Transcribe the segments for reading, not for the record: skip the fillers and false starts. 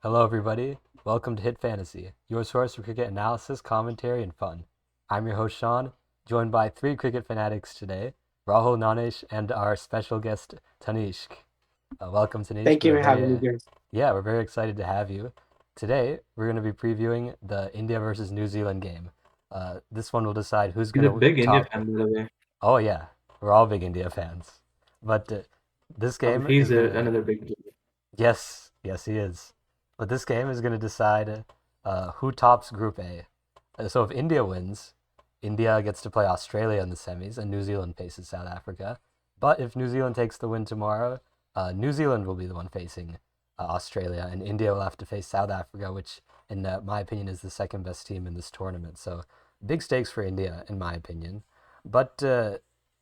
Hello, everybody. Welcome to Hit Fantasy, your source for cricket analysis, commentary, and fun. I'm your host, Sean, joined by three cricket fanatics today, Rahul, Nanesh, and our special guest, Tanishq. Welcome, Tanishq. Thank you for having me here. We're very excited to have you. Today, we're going to be previewing the India versus New Zealand game. This one will decide who's He's going a to big India top. fan, by the way. Oh, yeah, we're all big India fans. But this game is going to Another big India. Yes, he is. But this game is going to decide who tops Group A. So if India wins, India gets to play Australia in the semis, and New Zealand faces South Africa. But if New Zealand takes the win tomorrow, New Zealand will be the one facing Australia, and India will have to face South Africa, which, in my opinion, is the second best team in this tournament. So big stakes for India, in my opinion. But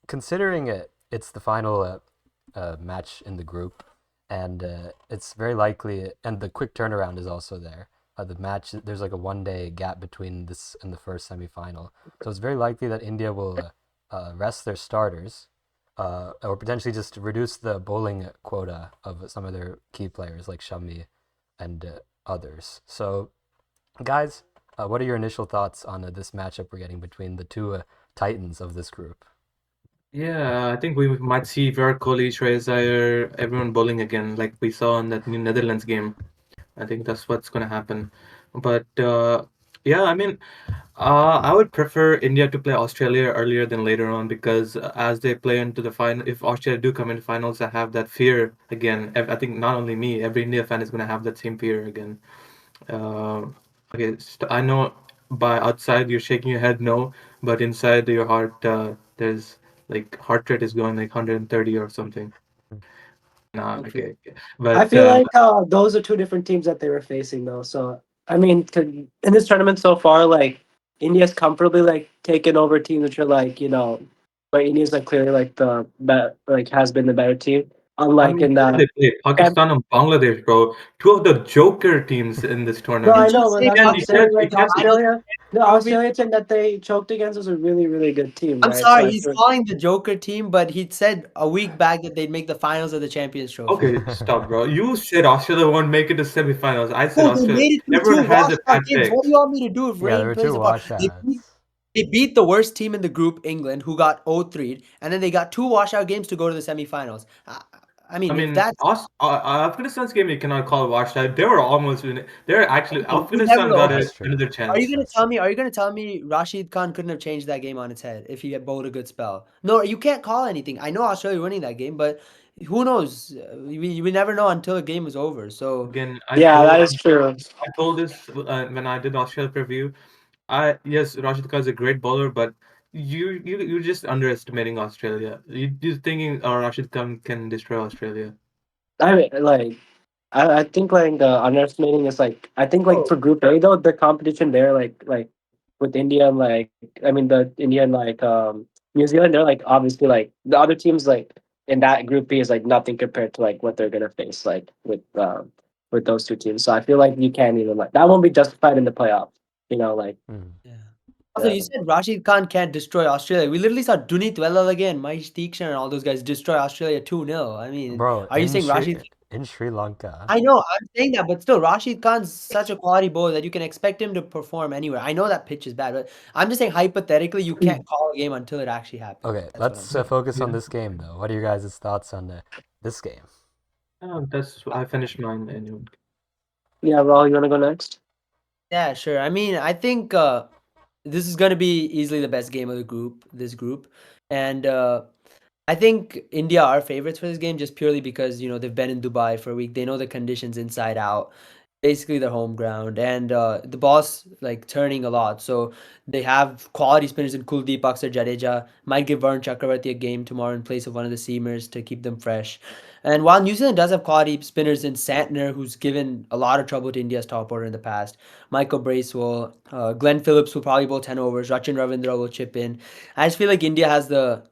considering it's the final match in the group, and it's very likely, and the quick turnaround is also there. The match, there's like a 1 day gap between this and the first semifinal, so it's very likely that India will rest their starters, or potentially just reduce the bowling quota of some of their key players like Shami and others. So, guys, what are your initial thoughts on this matchup we're getting between the two titans of this group? Yeah, I think we might see Virat Kohli, Shreyas Iyer, everyone bowling again, like we saw in that New Netherlands game. I think that's what's going to happen. But yeah, I mean, I would prefer India to play Australia earlier than later on because as they play into the final, if Australia do come into finals, I have that fear again. I think not only me, every India fan is going to have that same fear again. Uh, okay, I know by outside you're shaking your head no, but inside your heart, there's like heart rate is going like 130 or something. Nah, Okay. okay, okay. I But feel like those are two different teams that they were facing, though. So, I mean, in this tournament so far, like India's comfortably like taken over teams which are like where India's like clearly like like has been the better team. I Unlike mean, in who did the they play? Pakistan and Bangladesh, bro. Two of the joker teams in this no, tournament. I Didn't you know, but say that's what I'm You saying. can't, Pakistan you Like in the can't. finals Australia, the trophy? Australia team that they choked against was a really, really good team, I'm right? So sorry, I he's feel calling the Joker team, but he said a week back that they'd make the finals of the Champions Trophy. Okay, stop, bro. You said Australia won't make it to semifinals. I said Oh, they Australia. made it through two Everyone has a bad washed-out games. pick. What do you want me to do if Yeah, there rain were plays two a part? washouts. They beat the worst team in the group, England, who got 0-3, and then they got two washout games to go to the semifinals. I I mean, if mean, that's Afghanistan's game you cannot call a washout. They were almost in it. They're actually you never Afghanistan know. got Okay, That's true. another are you chance. gonna tell me? Are you gonna tell me Rashid Khan couldn't have changed that game on its head if he had bowled a good spell? No, you can't call anything. I know Australia winning that game, but who knows? We never know until the game is over. So Again, yeah, that is true. I told this when I did Australia preview. I yes, Rashid Khan is a great bowler, but you're just underestimating Australia. You're thinking Rashid Khan can destroy Australia. I mean, like I think like underestimating is like I think like oh, for Group A though the competition there like with India and like I mean the India and like New Zealand they're like obviously like the other teams like in that Group B is like nothing compared to like what they're gonna face like with those two teams. So I feel like you can't even like that won't be justified in the playoffs. You know like Mhm. yeah. Also, uh, you said Rashid Khan can't destroy Australia. We literally saw Dunit Welal again, Mahesh Deekshar, and all those guys destroy Australia 2-0. I mean, Bro, are you saying Rashid? In Sri Lanka. I know, I'm saying that, but still, Rashid Khan's such a quality bowler that you can expect him to perform anywhere. I know that pitch is bad, but I'm just saying hypothetically, you can't call a game until it actually happens. Okay, That's what I'm let's saying. focus on Yeah, this game though. What are your guys' thoughts on this game? that's I finished mine anyway. yeah. Well, you wanna go next? Yeah, sure. I mean, I think this is going to be easily the best game of the group, this group. And I think India are favorites for this game just purely because, they've been in Dubai for a week. They know the conditions inside out. Basically their home ground. And the ball's like turning a lot. So they have quality spinners in Kuldeep, Akshar Jadeja. Might give Varun Chakravarti a game tomorrow in place of one of the seamers to keep them fresh. And while New Zealand does have quality spinners in Santner, who's given a lot of trouble to India's top order in the past, Michael Bracewell, Glenn Phillips will probably bowl 10 overs, Rachin Ravindra will chip in. I just feel like India has the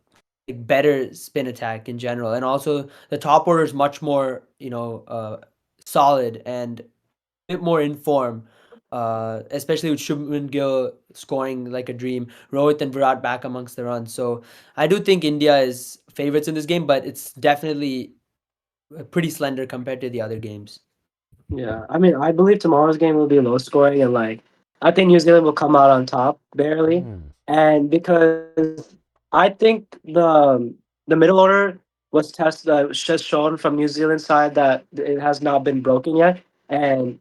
better spin attack in general, and also the top order is much more solid and a bit more in form. Especially with Shubman Gill scoring like a dream, Rohit and Virat back amongst the runs. So I do think India is favorites in this game, but it's definitely pretty slender compared to the other games. Yeah, I mean, I believe tomorrow's game will be low scoring, and like I think New Zealand will come out on top barely, Hmm. and because I think the middle order was just shown from New Zealand side that it has not been broken yet, and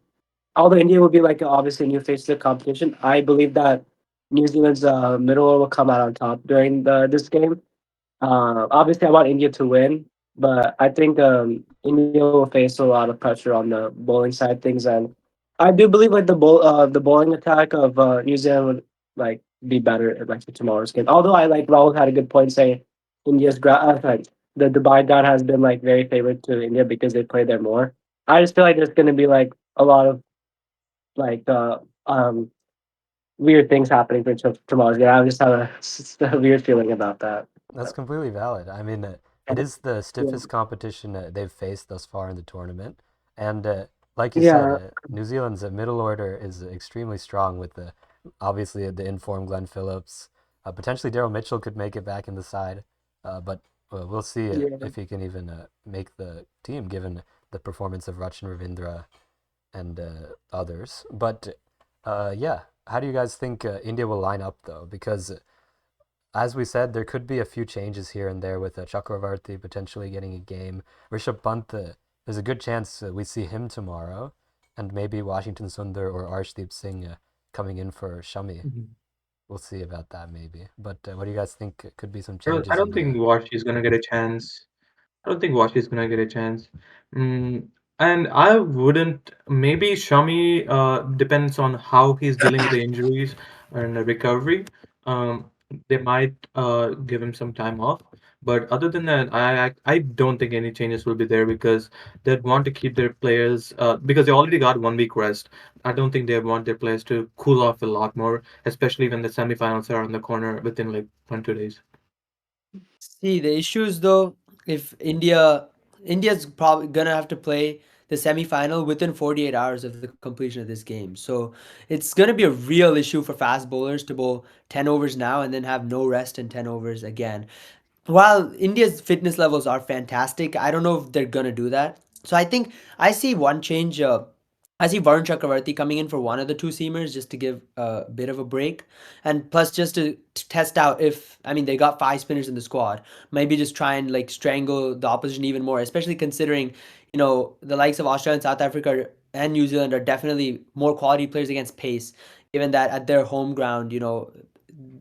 although India will be like obviously a new face to the competition, I believe that New Zealand's middle order will come out on top during the this game. Obviously, I want India to win, but I think India will face a lot of pressure on the bowling side of things, and I do believe like the bowling attack of New Zealand would like be better like for tomorrow's game. Although I like Rahul had a good point saying sorry, the Dubai ground has been like very favored to India because they play there more. I just feel like there's going to be like a lot of like weird things happening for tomorrow's game. I just have a weird feeling about that. That's completely valid. I mean, it is the Yeah. stiffest competition they've faced thus far in the tournament, and like you said, Yeah, New Zealand's middle order is extremely strong with the obviously the informed Glenn Phillips. Potentially Daryl Mitchell could make it back in the side, but we'll see yeah. if he can even make the team given the performance of Rachin Ravindra and others. But yeah, how do you guys think India will line up though? Because as we said, there could be a few changes here and there with Chakravarti potentially getting a game. Rishabh Pant, there's a good chance we see him tomorrow, and maybe Washington Sundar or Arshdeep Singh coming in for Shami. Mhm. We'll see about that maybe. But what do you guys think could be some I changes don't in think the? Wash is gonna get a chance. I don't think Wash is gonna get a chance. Mm, and I wouldn't. Maybe Shami depends on how he's dealing with the injuries and the recovery. Um, they might give him some time off. But other than that, I don't think any changes will be there because they'd want to keep their players because they already got 1 week rest. I don't think they want their players to cool off a lot more, especially when the semifinals are on the corner within like 1 2 days. See, the issue is though, if India's probably gonna have to play the semi-final within 48 hours of the completion of this game. So it's gonna be a real issue for fast bowlers to bowl 10 overs now and then have no rest in 10 overs again. While India's fitness levels are fantastic, I don't know if they're gonna do that. So I think I see one change. I see Varun Chakravarti coming in for one of the two seamers just to give a bit of a break, and plus just to test out if I mean they got five spinners in the squad, maybe just try and like strangle the opposition even more, especially considering the likes of Australia and South Africa and New Zealand are definitely more quality players against pace, given that at their home ground,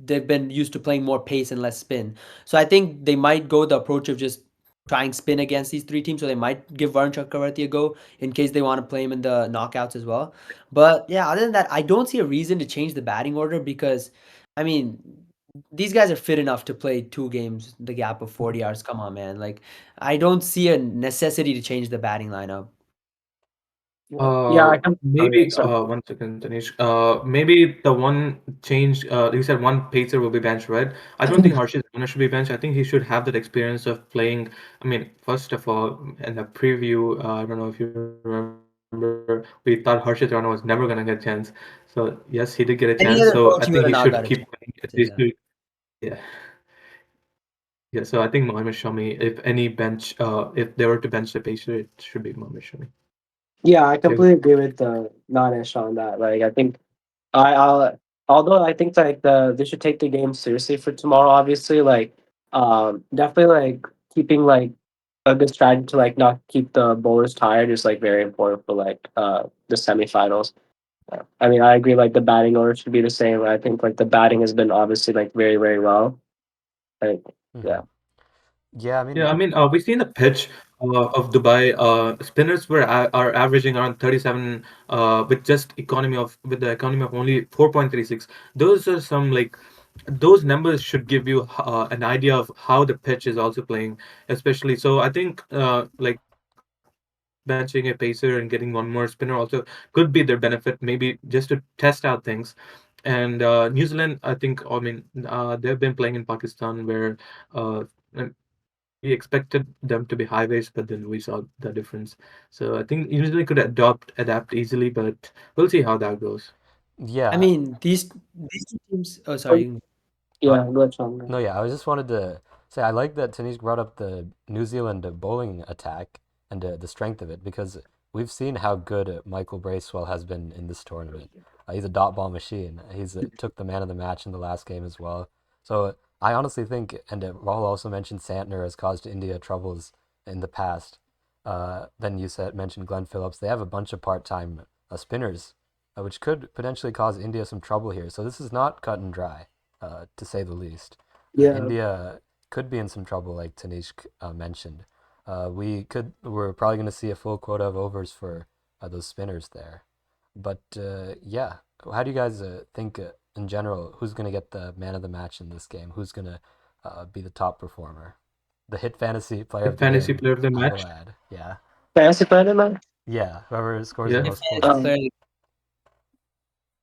they've been used to playing more pace and less spin. So I think they might go the approach of just trying spin against these three teams. So they might give Varun Chakravarti a go in case they want to play him in the knockouts as well. But yeah, other than that, I don't see a reason to change the batting order because, I mean, these guys are fit enough to play two games, the gap of 40 hours. Come on, man. Like, I don't see a necessity to change the batting lineup. Yeah, I can. Oh yeah, Maybe sorry. 1 second, Dinesh. Maybe the one change you said one pacer will be benched, right? I don't think Harshit Rana should be benched. I think he should have that experience of playing. I mean, first of all, in the preview, I don't know if you remember, we thought Harshit Rana was never gonna get a chance. So yes, he did get a chance. So I Any think other he coach, should he would have keep not got playing a at chance. least I'll say that. yeah. Yeah, so I think Mohamed Shami, if any bench, if they were to bench the pacer, it should be Mohamed Shami. Yeah, I So completely agree with Nanesh on that. Like, I think I'll although I think like they should take the game seriously for tomorrow. Obviously, like definitely like keeping like a good strategy to like not keep the bowlers tired is like very important for like the semifinals. I mean, I agree. Like the batting order should be the same. I think like the batting has been obviously like very very well. Like Hmm. yeah. Yeah, I yeah, mean, I mean, we've seen the pitch of Dubai. Spinners are averaging around 37 with the economy of only 4.36. Those are some like those numbers should give you an idea of how the pitch is also playing, especially. So I think like benching a pacer and getting one more spinner also could be their benefit, maybe just to test out things. And New Zealand, I mean, they've been playing in Pakistan where uh, we expected them to be highways, but then we saw the difference. So I think usually could adapt easily, but we'll see how that goes. I yeah. mean, these two teams. Oh, So, sorry. Uh, yeah, go ahead, Sean. no, yeah, I just wanted to say I like that Tanis brought up the New Zealand bowling attack and the strength of it because we've seen how good Michael Bracewell has been in this tournament. He's a dot ball machine. He's took the man of the match in the last game as well. So I honestly think, and Rahul also mentioned Santner has caused India troubles in the past. Then you mentioned Glenn Phillips. They have a bunch of part-time spinners, which could potentially cause India some trouble here. So this is not cut and dry, to say the least. Yeah. India could be in some trouble, like Tanish mentioned. We're probably going to see a full quota of overs for those spinners there. But yeah, how do you guys think in general who's going to get the man of the match in this game? Who's going to be the top performer? The hit fantasy player The of the fantasy game, player of the I match. will add. Yeah. Fantasy player, man. Yeah, whoever scores Yeah. the Hit most fantasy points. player.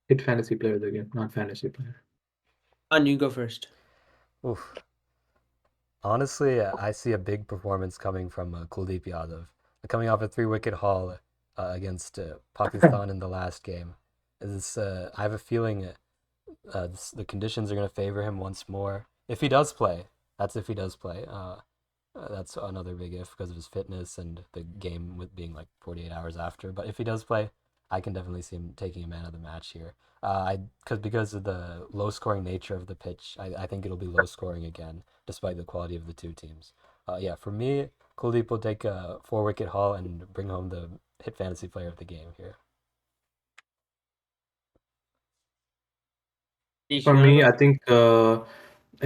Hit fantasy player of the game, not fantasy player. On, you go first. Oof. Honestly, I see a big performance coming from Kuldeep Yadav, coming off a three-wicket haul against Pakistan in the last game. I have a feeling the conditions are going to favor him once more. If he does play, that's if he does play. That's another big if because of his fitness and the game with being like 48 hours after. But if he does play, I can definitely see him taking a man of the match here. Because of the low scoring nature of the pitch, I think it'll be low scoring again, despite the quality of the two teams. Yeah, for me, Kuldeep will take a four-wicket haul and bring home the hit fantasy player of the game here. For me, I think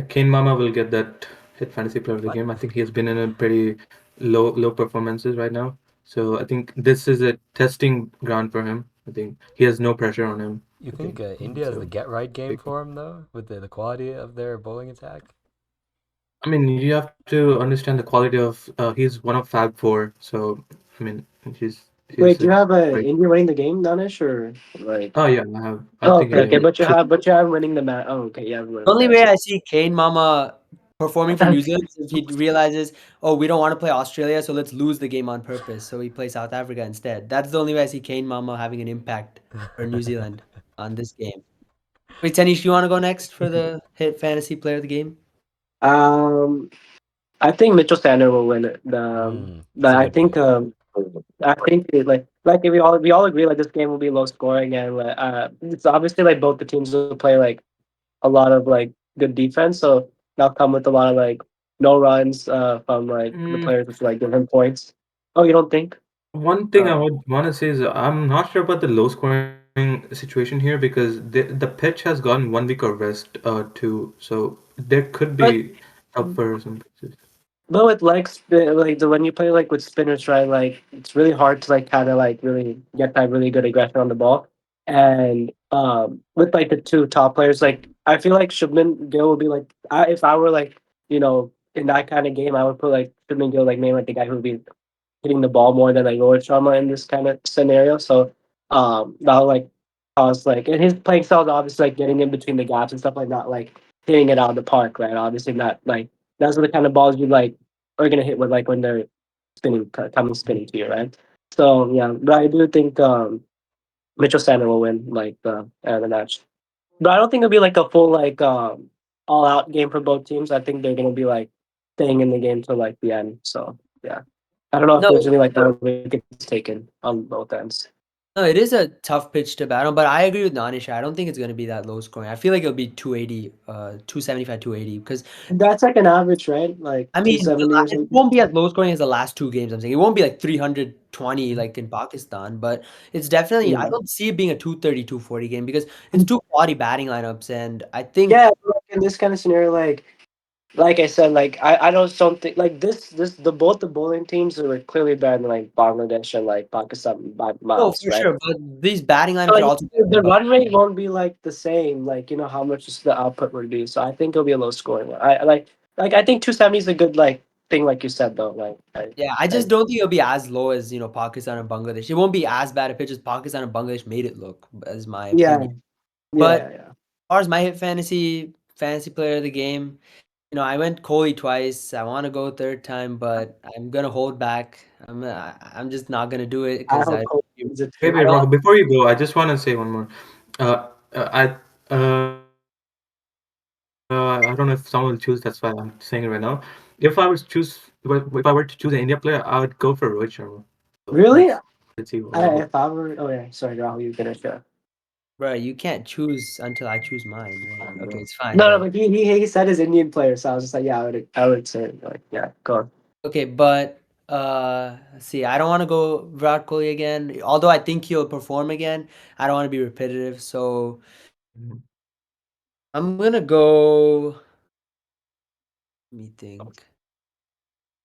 Kane Mama will get that hit fantasy player of the game. I think he has been in a pretty low performances right now. So I think this is a testing ground for him. I think he has no pressure on him. You I think think India is the so. get-right game for him, though, with the quality of their bowling attack? I mean, you have to understand the quality of. He's one of Fab Four, so I mean, Wait, he's do you a have great. India winning the game, Danish, or like? Oh yeah, I have. I Oh, think okay, okay, India but you have winning the match. Oh, okay, yeah, winning The the only match. way I see Kane Mama performing for New Zealand is if he realizes, oh, we don't want to play Australia, so let's lose the game on purpose. So we play South Africa instead. That's the only way I see Kane Mama having an impact for New Zealand on this game. Wait, Tanish, you want to go next for the hit fantasy player of the game? I think Mitchell Sander will win it. That's a I good think pick. if we all agree like this game will be low scoring and it's obviously like both the teams will play like a lot of like good defense, so they'll come with a lot of like no runs from like the Mm, players which like give him points. Oh, you don't think? one thing I Uh, would want to say is I'm not sure about the low scoring situation here because the pitch has gotten 1 week of rest too, so there could but be up for some pitches. But with when you play like with spinners, right? Like it's really hard to like kind of like really get that really good aggression on the ball. And with like the two top players, like I feel like Shubman Gill would be like if I were like in that kind of game, I would put like Shubman Gill like maybe like the guy who would be hitting the ball more than like Rohit Sharma in this kind of scenario. So that'll like cause like and his playing style is obviously like getting in between the gaps and stuff like not like hitting it out of the park, right? Obviously not like those are the kind of balls you like are gonna hit with like when they're coming spinning to you, right? So yeah, but I do think Mitchell Sander will win like the match. But I don't think it'll be like a full like all out game for both teams. I think they're gonna be like staying in the game till like the end. So yeah. I don't know if No, there's any like wickets taken on both ends. no, it is a tough pitch to battle, but I agree with Nanish. I don't think it's going to be that low scoring. I feel like it'll be 280, 275, 280 because That's like an average, right? Like I two mean, seventy or it something. won't be as low scoring as the last two games. I'm saying it won't be like 320 like in Pakistan, but it's definitely, I Yeah. don't see it being a 230, 240 game because it's two quality batting lineups. And I think, Yeah, like in this kind of scenario, like I said, like I don't think like this the both the bowling teams are clearly better than like Bangladesh and like Pakistan by oh, miles, for right? sure, but these batting So, lineups are like also better than the run rate Bangladesh. won't be like the same, like how much the output would be. So I think it'll be a low scoring one. I think 270 is a good like thing, like you said though. Yeah, I just don't think it'll be as low as, Pakistan and Bangladesh. It won't be as bad a pitch as Pakistan and Bangladesh made it look, as my Yeah, opinion. yeah, But yeah, yeah. as far as my hit fantasy player of the game, I went Kohli twice. I want to go third time, but I'm gonna hold back. I'm just not gonna do it I because hope Kohli wins it Wait, too. wait, I don't. Rahul, before you go, I just want to say one more. I don't know if someone will choose. That's why I'm saying it right now. If I was to choose the India player, I would go for Rohit Sharma. So Really? that's Let's see. If I were, oh yeah, sorry, Rahul, you finish. Bro, you can't choose until I choose mine. Right? Okay, it's fine. No, But but he said his Indian player, so I was just like, yeah, I would say like, yeah, go on. okay, but let's see, I don't want to go Virat Kohli again. Although I think he'll perform again, I don't want to be repetitive. So Mhm. I'm gonna go. Let me think.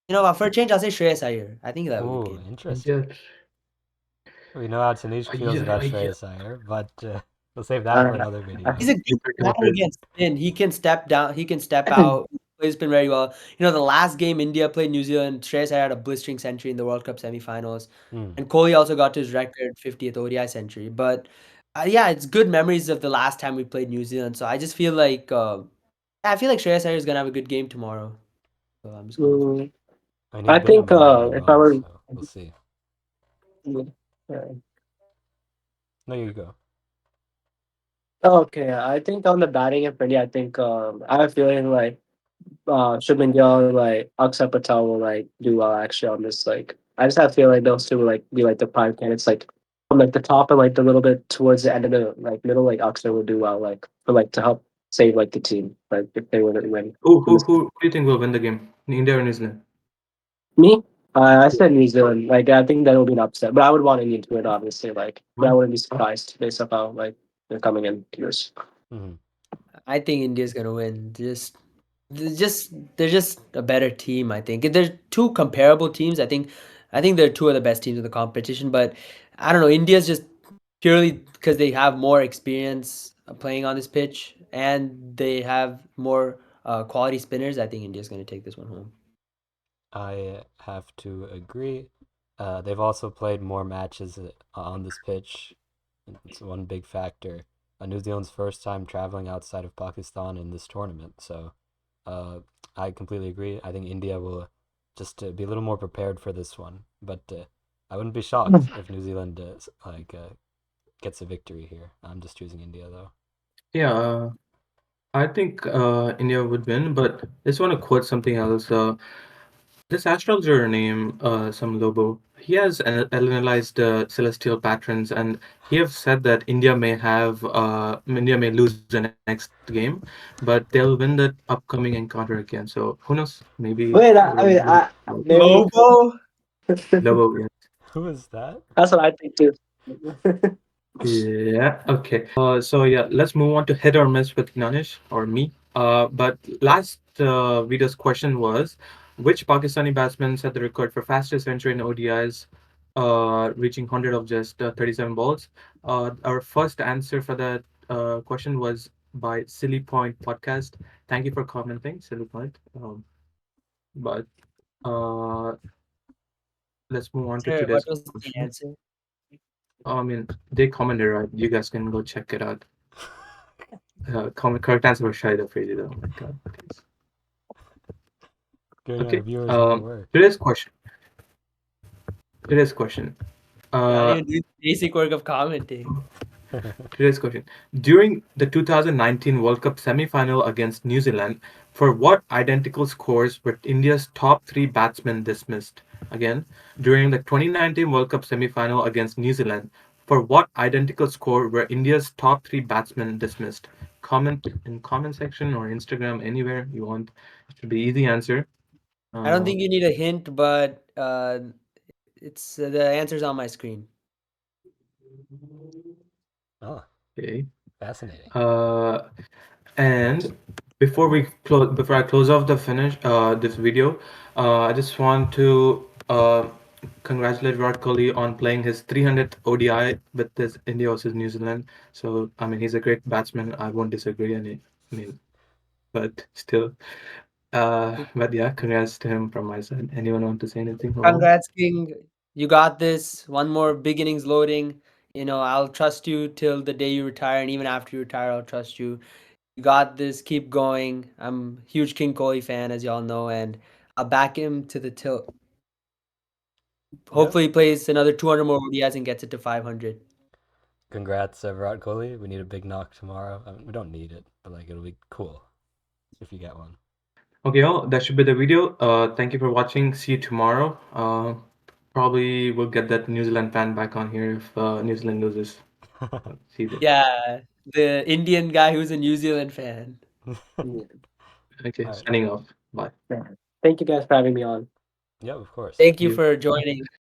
You know what? For a change, I'll say Shreyas Iyer. I think he'll have a good Ooh, game. interesting. Yes. We know how Tanish feels about Yeah. Shreyas Iyer, but we'll save that for another video. He's a good batter against spin. He can step down. He can step out. He plays spin very well. You know, the last game India played New Zealand, Shreyas Iyer had a blistering century in the World Cup semifinals, Hmm. and Kohli also got to his record 50th ODI century. But yeah, it's good memories of the last time we played New Zealand. So I just feel like I feel like Shreyas Iyer is gonna have a good game tomorrow. So I'm just going for. I need I big think numbers on him as if I well, were, so we'll see. No, you go. okay, I think on the batting of India, I think I have a feeling like Shubman Gill and like Akshar Patel will like do well actually on this. Like, I just have a feeling those two will like be like the prime candidates. Like from like the top and like the little bit towards the end of the like middle, like Akshar will do well like for like to help save like the team like if they win. Who do you think will win the game? India or New Zealand? Me, I said New Zealand. Like I think that will be an upset, but I would want India to win obviously. Like, but I wouldn't be surprised based off how like they're coming in years. Hmm. I think India's gonna win. They're just a better team. I think they're two comparable teams. I think they're two of the best teams in the competition. But I don't know. India's just purely because they have more experience playing on this pitch and they have more quality spinners. I think India's gonna take this one home. I have to agree. They've also played more matches on this pitch. It's one big factor. New Zealand's first time traveling outside of Pakistan in this tournament, so uh, I completely agree. I think India will just be a little more prepared for this one, but I wouldn't be shocked if New Zealand gets a victory here. I'm just choosing India though. Yeah, I think India would win, but I just want to quote something else. This astrologer named some Lobo, he has analyzed celestial patterns, and he have said that India may lose the next game, but they'll win the upcoming encounter again. So who knows? Maybe Wait, I mean, maybe Lobo. Lobo. Yeah. Who is that? that's what I think too. Yeah, okay. So yeah, let's move on to hit or miss with Nanish or me. But last video's question was, which Pakistani batsman set the record for fastest century in ODIs, reaching 100 of just 37 balls? Our first answer for that question was by Silly Point Podcast. Thank you for commenting, Silly Point. But uh, let's move on to Sure. What today's was the question. answer? I mean, they commented, right? You guys can go check it out. Correct answer was Shahid Afridi, though. Oh my God, please. Giving our Okay. viewers more work. Today's question. Today's question. Not Uh, even do basic work of commenting. Today's question. During the 2019 World Cup semi-final against New Zealand, for what identical scores were India's top three batsmen dismissed? Again, during the 2019 World Cup semi-final against New Zealand, for what identical score were India's top three batsmen dismissed? Comment in comment section or Instagram, anywhere you want. It should be easy answer. I don't think you need a hint, but it's the answer's on my screen. Oh, Okay. fascinating. And before I close off this video, I just want to congratulate Virat Kohli on playing his 300th ODI with this India versus New Zealand. So I mean, he's a great batsman. I won't disagree. I mean, but still, but yeah, congrats to him from my side. Anyone want to say anything? Congrats, King. You got this. One more big innings loading. You know, I'll trust you till the day you retire, and even after you retire, I'll trust you. You got this. Keep going. I'm a huge King Kohli fan, as y'all know, and I'll back him to the tilt. Hopefully, he plays another 200 more ODIs and gets it to 500. Congrats, Virat Kohli. We need a big knock tomorrow. I mean, we don't need it, but like it'll be cool if you get one. Okay, all that should be the video. Thank you for watching. See you tomorrow. Probably we'll get that New Zealand fan back on here if New Zealand loses. See them. Yeah, the Indian guy who's a New Zealand fan. Yeah. Okay, Alright. signing off. Bye. Thank you guys for having me on. Yeah, of course. Thank you You. for joining.